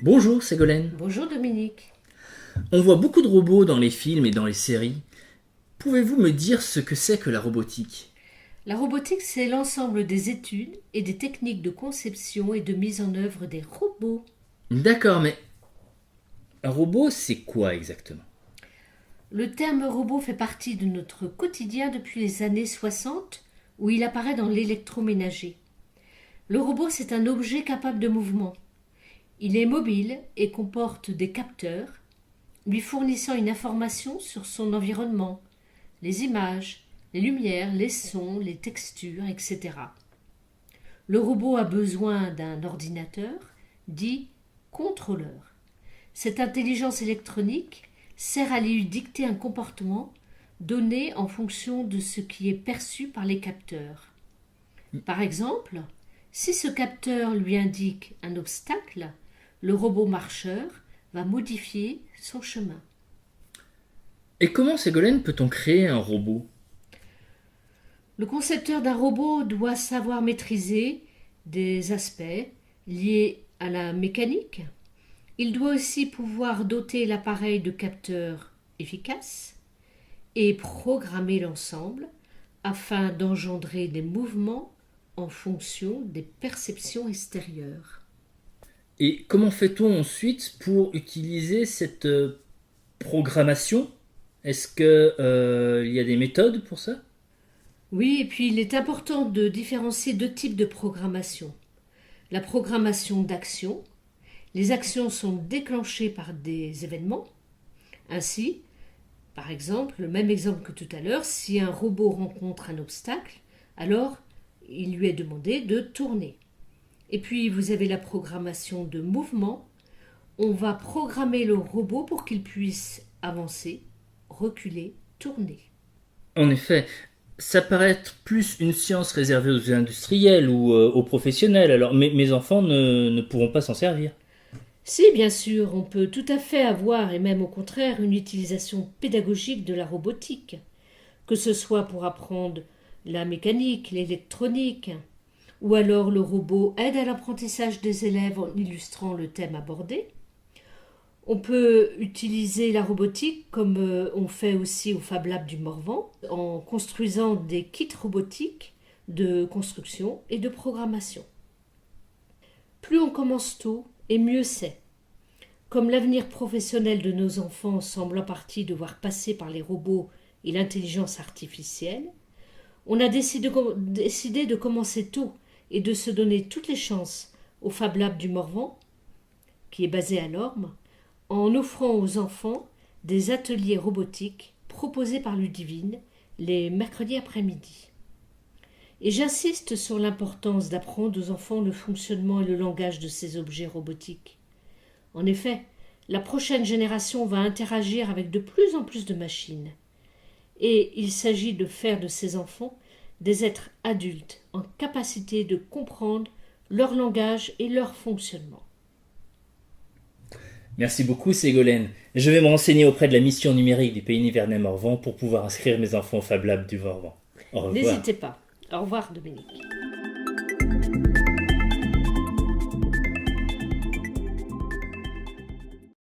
Bonjour Ségolène. Bonjour Dominique. On voit beaucoup de robots dans les films et dans les séries. Pouvez-vous me dire ce que c'est que la robotique? La robotique, c'est l'ensemble des études et des techniques de conception et de mise en œuvre des robots. D'accord, mais un robot, c'est quoi exactement? Le terme robot fait partie de notre quotidien depuis les années 60, où il apparaît dans l'électroménager. Le robot, c'est un objet capable de mouvement. Il est mobile et comporte des capteurs, lui fournissant une information sur son environnement, les images, les lumières, les sons, les textures, etc. Le robot a besoin d'un ordinateur, dit contrôleur. Cette intelligence électronique sert à lui dicter un comportement donné en fonction de ce qui est perçu par les capteurs. Par exemple, si ce capteur lui indique un obstacle, le robot marcheur va modifier son chemin. Et comment, Ségolène, peut-on créer un robot? Le concepteur d'un robot doit savoir maîtriser des aspects liés à la mécanique. Il doit aussi pouvoir doter l'appareil de capteurs efficaces et programmer l'ensemble afin d'engendrer des mouvements en fonction des perceptions extérieures. Et comment fait-on ensuite pour utiliser cette programmation? Est-ce qu'il y a des méthodes pour ça? Oui, et puis il est important de différencier deux types de programmation. La programmation d'action. Les actions sont déclenchées par des événements. Ainsi, par exemple, le même exemple que tout à l'heure, si un robot rencontre un obstacle, alors il lui est demandé de tourner. Et puis vous avez la programmation de mouvement. On va programmer le robot pour qu'il puisse avancer, reculer, tourner. En effet, ça paraît être plus une science réservée aux industriels ou aux professionnels, alors mes enfants ne pourront pas s'en servir. Si, bien sûr, on peut tout à fait avoir, et même au contraire, une utilisation pédagogique de la robotique, que ce soit pour apprendre la mécanique, l'électronique, ou alors le robot aide à l'apprentissage des élèves en illustrant le thème abordé. On peut utiliser la robotique comme on fait aussi au Fab Lab du Morvan, en construisant des kits robotiques de construction et de programmation. Plus on commence tôt, et mieux c'est. Comme l'avenir professionnel de nos enfants semble en partie devoir passer par les robots et l'intelligence artificielle, on a décidé de commencer tôt et de se donner toutes les chances au Fab Lab du Morvan, qui est basé à Lorme, en offrant aux enfants des ateliers robotiques proposés par Ludivine les mercredis après-midi. Et j'insiste sur l'importance d'apprendre aux enfants le fonctionnement et le langage de ces objets robotiques. En effet, la prochaine génération va interagir avec de plus en plus de machines. Et il s'agit de faire de ces enfants des êtres adultes en capacité de comprendre leur langage et leur fonctionnement. Merci beaucoup Ségolène. Je vais me renseigner auprès de la mission numérique du Pays Nivernais-Morvan pour pouvoir inscrire mes enfants au Fab Lab du Morvan. Au revoir. N'hésitez pas. Au revoir Dominique.